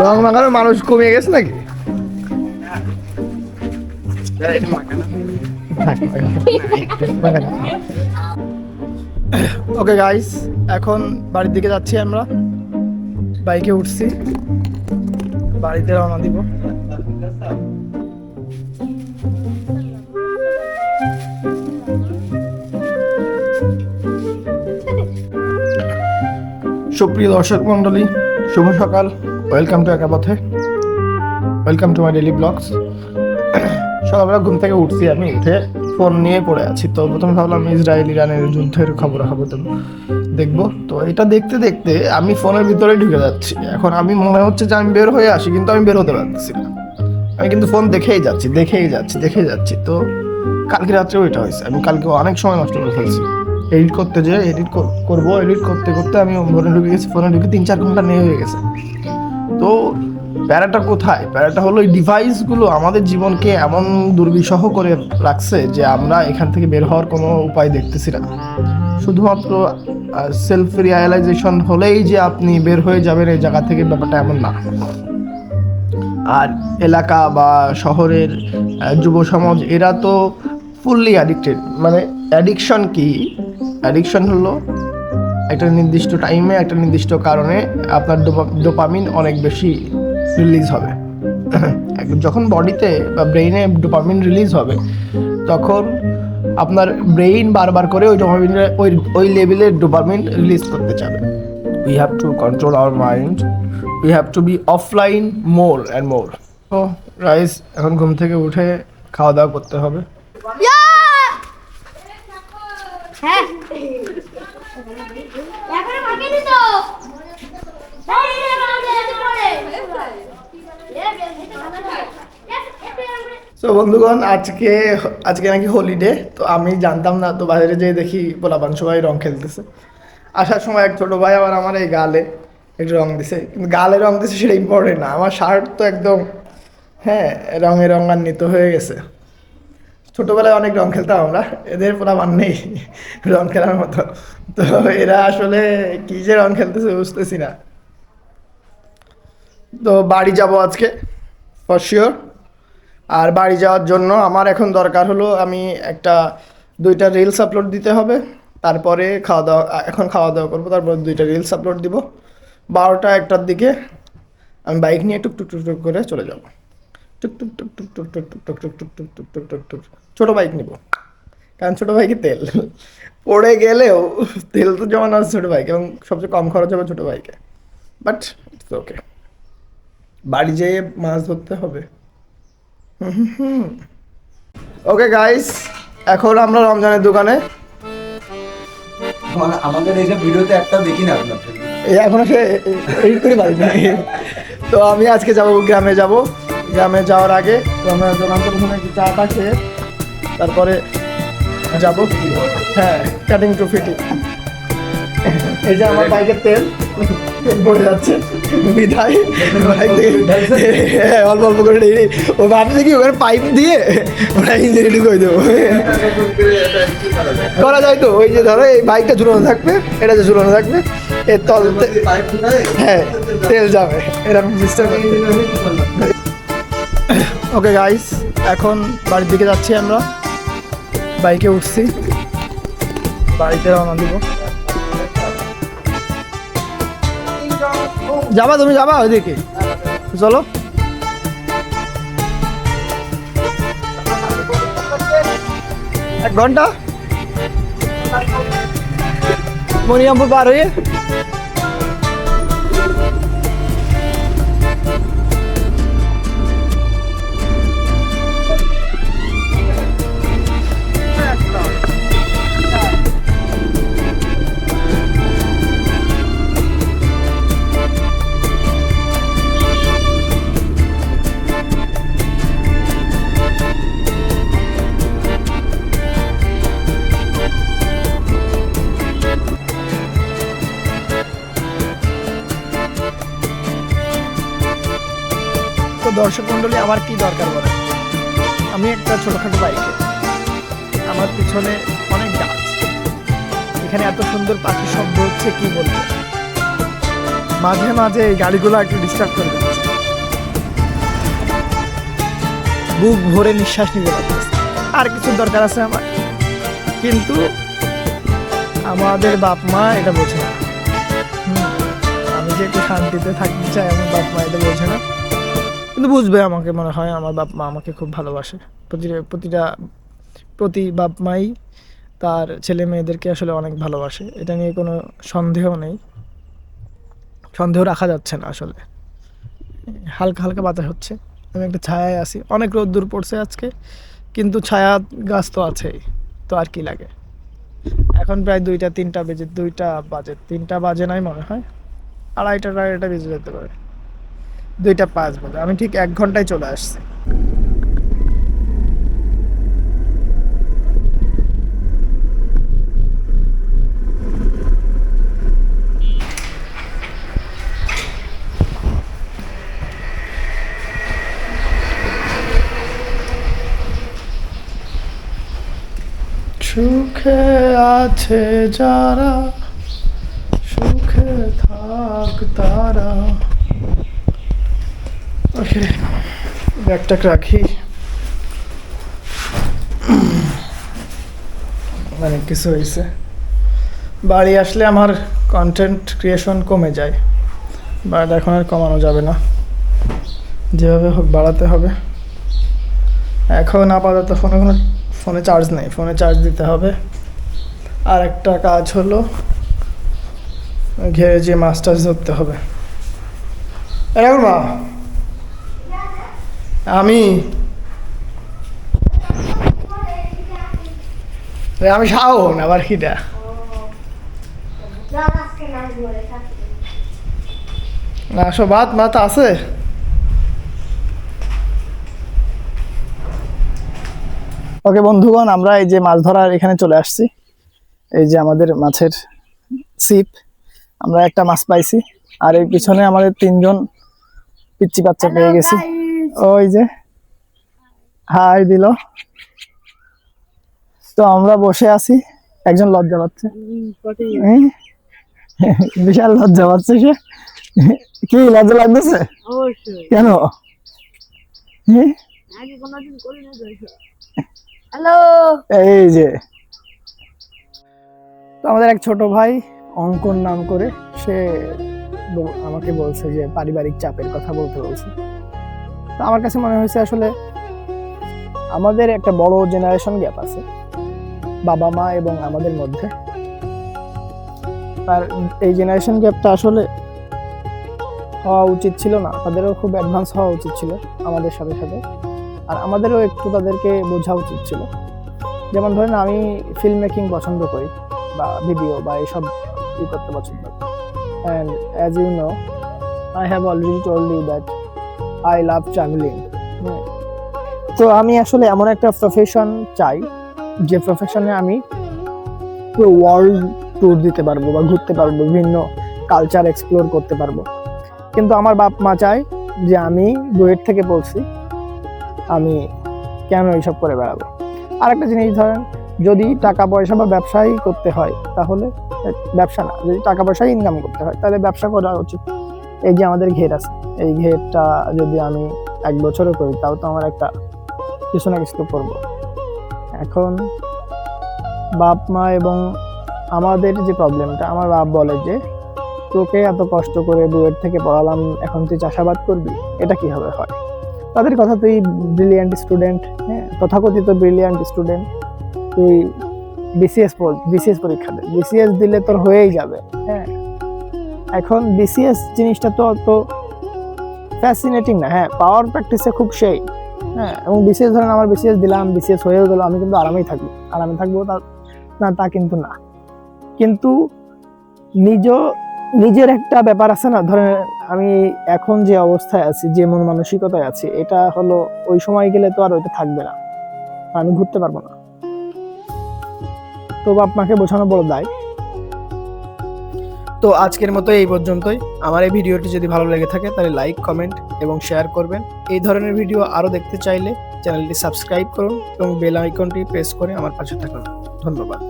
রং মাখানোর মানুষ কমে গেছে নাকি? ওকে গাইস, এখন বাড়ির দিকে যাচ্ছি আমরা। বাইকে উঠছি, বাড়িতে রওনা দিব। সুপ্রিয় দর্শক মন্ডলী, শুভ সকাল। ওয়েলকাম টু একা পথে, welcome to my daily vlogs. সকালবেলা ঘুম থেকে উঠছি, আমি উঠে ফোন নিয়ে পড়ে আছি। তো প্রথমে ভাবলাম ইসরায়েল ইরানের যুদ্ধের খবর দেখবো। তো এটা দেখতে দেখতে আমি ফোনের ভিতরে ঢুকে যাচ্ছি। এখন আমি মনে হচ্ছে যে আমি বের হয়ে আসি, কিন্তু আমি বের হতে পারতেছি না। আমি কিন্তু ফোন দেখেই যাচ্ছি। তো কালকে রাত্রেও এটা হয়েছে। আমি কালকে অনেক সময় নষ্ট করে ফেলছি এডিট করতে, যে এডিট করতে করতে আমি ফোনে ঢুকে গেছি। ফোনে ঢুকে 3-4 ঘন্টা নিয়ে হয়ে গেছে। তো প্যারাটা কোথায়? প্যারাটা হলো এই ডিভাইসগুলো আমাদের জীবনকে এমন দুর্বিষহ করে রাখছে যে আমরা এখান থেকে বের হওয়ার কোনো উপায় দেখতেছি না। শুধুমাত্র সেলফ রিয়ালাইজেশন হলেই যে আপনি বের হয়ে যাবেন এই জায়গা থেকে, ব্যাপারটা এমন না। আর এলাকা বা শহরের যুব সমাজ এরা তো ফুললি অ্যাডিক্টেড। মানে অ্যাডিকশন কি? অ্যাডিকশন হলো একটা নির্দিষ্ট টাইমে, একটা নির্দিষ্ট কারণে আপনার ডোপামিন অনেক বেশি রিলিজ হবে। যখন বডিতে বা ব্রেইনে ডোপামিন রিলিজ হবে, তখন আপনার ব্রেইন বারবার করে ওই ডোপামিনের ওই লেভেলের ডোপামিন রিলিজ করতে চাবে। We have to control our mind, we have to be offline more and more. তো রাইস, এখন ঘুম থেকে উঠে খাওয়া দাওয়া করতে হবে। হ্যাঁ, তো বন্ধুগণ, আজকে নাকি হলিডে। তো আমি জানতাম না, তো বাইরে যেয়ে দেখি পোলাপান সবাই রং খেলতেছে। আসার সময় এক ছোটো ভাই আবার আমার এই গালে একটু রং দিছে, কিন্তু গালে রং দিছে সেটা ইম্পর্টেন্ট না। আমার শার্ট তো একদম রঙে রঙান্বিত হয়ে গেছে। ছোটোবেলায় অনেক রং খেলতাম আমরা, এদের পোলাপান নেই রং খেলার মতো। তো এরা আসলে কী যে রং খেলতেছে বুঝতেছি না। তো বাড়ি যাব আজকে ফর শিওর। আর বাড়ি যাওয়ার জন্য আমার এখন দরকার হলো, আমি 2টা রিলস আপলোড দিতে হবে। তারপরে খাওয়া দাওয়া করবো, তারপর 2টা রিলস আপলোড দিব। 12টা-1টার দিকে আমি বাইক নিয়ে টুক করে চলে যাব। টুক ছোটো বাইক নিব, কারণ ছোটো বাইকে তেল পড়ে গেলেও তেল তো জমানো আছে ছোটো বাইক, এবং সবচেয়ে কম খরচ হবে ছোটো বাইকে। বাট ইটস ওকে, বাড়ি যেয়ে মাছ ধরতে হবে। ওকে গাইস, এখন আমরা রমজানের দোকানে। মানে আমাদের এই যে ভিডিওতে একটা দেখি না আপনার, এখনো সে এডিট করে পারি না। তো আমি আজকে যাব গ্রামে যাওয়ার আগে রমজানের দোকান থেকে একটু চা খেয়ে তারপরে যাব। হ্যাঁ, কাটিং টু ফিটিং। এই যে আমার বাইকের তেল পড়ে যাচ্ছে, বিধায় অল্প অল্প করে ও ভাবছে কি ওখানে পাইপ দিয়ে ওরা ইঞ্জিন রেডি করে দেবো। করা যায় তো, ওই যে ধরো এই বাইকটা ঝুলানো থাকবে, এটা যে ঝুলানো থাকবে, এর তল তেল যাবে, এরকম সিস্টেম। ওকে গাইস, এখন বাড়ির দিকে যাচ্ছি আমরা। বাইকে উঠছি, বাড়িতে রওনা দিব। তুমি যাবা ওইদিকে? চলো। এক ঘন্টা মনিরামপুর পার হয়ে দর্শক মন্ডলী, আমার কি দরকার বলে, আমি একটা ছোটখাটো বাইকে, আমার পিছনে অনেক গাছ, এখানে এত সুন্দর পাখির শব্দ হচ্ছে কি বলবো। মাঝে মাঝে এই গাড়িগুলো একটু ডিস্টার্ব করে দিচ্ছে। বুক ভরে নিঃশ্বাস নিতে পারতেছি। আর কিছুর দরকার আছে আমার, কিন্তু আমাদের বাপ মা এটা বোঝে না। আমি যে একটু শান্তিতে থাকতে চাই, আমার বাপ মা এটা বোঝে না, কিন্তু বুঝবে আমাকে মনে হয়। আমার বাপ মা আমাকে খুব ভালোবাসে। প্রতি বাপ মাই তার ছেলে মেয়েদেরকে আসলে অনেক ভালোবাসে, এটা নিয়ে কোনো সন্দেহ নেই, সন্দেহ রাখা যাচ্ছে না। আসলে হালকা হালকা বাতাস হচ্ছে, আমি একটা ছায়ায় আছি। অনেক রোদ্দুর পড়ছে আজকে, কিন্তু ছায়া গাছ তো আছেই, তো আর কি লাগে। এখন প্রায় 2টা বাজে নাই মনে হয়, 2:30 বেজে যেতে পারে, 2:05 বাজে। আমি ঠিক 1 ঘন্টায় চলে আসছি। সুখে আছে যারা, সুখে থাক তারা। ওকে, ব্যাগটা রাখি। অনেক কিছু হয়েছে। বাড়ি আসলে আমার কন্টেন্ট ক্রিয়েশন কমে যায়, বাট এখন আর কমানো যাবে না, যেভাবে হোক বাড়াতে হবে। এখন আপাতত ফোনে চার্জ নেই, ফোনে চার্জ দিতে হবে। আর একটা কাজ হলো ঘেরে যে মাছ টাছ ধরতে হবে। এরকম মা, আমি শাওন, আবার কিটা না আসো, ভাত আছে। ওকে বন্ধুগণ, আমরা এই যে মাছ ধরার এখানে চলে আসছি। এই যে আমাদের মাছের ছিপ, আমরা একটা মাছ পাইছি। আর এর পিছনে আমাদের 3জন পিচ্চি বাচ্চা পেয়ে গেছি। ওই যে হাই দিল। তো আমরা বসে আছি, একজন লজ্জা পাচ্ছে, বিশাল লজ্জা পাচ্ছে সে। কি লজ্জা লাগতেছে? কেন? হ্যালো, এই যে তো আমাদের এক ছোট ভাই অঙ্কন নাম করে, সে আমাকে বলছে যে পারিবারিক চাপের কথা বলতে বলছে। তো আমার কাছে মনে হয়েছে আসলে আমাদের একটা বড় জেনারেশন গ্যাপ আছে বাবা মা এবং আমাদের মধ্যে। আর এই জেনারেশন গ্যাপটা আসলে হওয়া উচিত ছিল না, তাদেরও খুব অ্যাডভান্স হওয়া উচিত ছিল আমাদের সাথে সাথে। আর আমাদেরও একটু তাদেরকে বোঝা উচিত ছিল। যেমন ধরেন, আমি ফিল্ম মেকিং পছন্দ করি, বা ভিডিও বা এইসব করতে পছন্দ করি। And as you know, I have already told you that I love travelling. তো আমি আসলে এমন একটা প্রফেশন চাই, যে প্রফেশনে আমি পুরো ওয়ার্ল্ড ট্যুর দিতে পারবো বা ঘুরতে পারবো, বিভিন্ন কালচার এক্সপ্লোর করতে পারবো। কিন্তু আমার বাপ মা চায় যে আমি বুয়েট থেকে পড়ছি, আমি কেন এইসব করে বেড়াবো। আর একটা জিনিস ধরেন, যদি টাকা পয়সা বা ব্যবসাই করতে হয়, তাহলে ব্যবসা না, যদি টাকা পয়সা ইনকাম করতে হয় তাহলে ব্যবসা করা উচিত। এই যে আমাদের ঘের আছে, এই ঘেরটা যদি আমি 1 বছরে করি, তাও তো আমার একটা কিছু না কিছু করবো। এখন বাপ মা এবং আমাদের যে প্রবলেমটা, আমার বাপ বলে যে তোকে এত কষ্ট করে বুয়েট থেকে পড়ালাম, এখন তুই চাষাবাদ করবি, এটা কিভাবে হয়? তাদের কথা, তুই ব্রিলিয়ান্ট স্টুডেন্ট, হ্যাঁ, তথাকথিত ব্রিলিয়ান্ট স্টুডেন্ট, তুই বিসিএস পরীক্ষা দে, বিসিএস দিলে তোর হয়েই যাবে। হ্যাঁ, এখন বিসিএস জিনিসটা তো অত ফ্যাসিনেটিং না। হ্যাঁ, পাওয়ার প্র্যাকটিসে খুব সেই। হ্যাঁ, এবং বিসিএস ধরেন আমার বিসিএস দিলাম, বিসিএস হয়েও গেল, আমি কিন্তু আরামে থাকবো তা কিন্তু না। কিন্তু নিজের একটা ব্যাপার আছে না। ধরেন আমি এখন যে অবস্থায় আছি, যে মন মানসিকতায় আছি, এটা হলো ওই সময় গেলে তো আর ওইটা থাকবে না, আমি ঘুরতে পারবো না। তো বাপ মাকে বোঝানো বড় দায়। তো আজকের মতো এই পর্যন্তই। আমার এই ভিডিওটি যদি ভালো লেগে থাকে তাহলে লাইক, কমেন্ট এবং শেয়ার করবেন। এই ধরনের ভিডিও আরো দেখতে চাইলে চ্যানেলটি সাবস্ক্রাইব করুন এবং বেল আইকনটি প্রেস করে আমার পাশে থাকুন। ধন্যবাদ।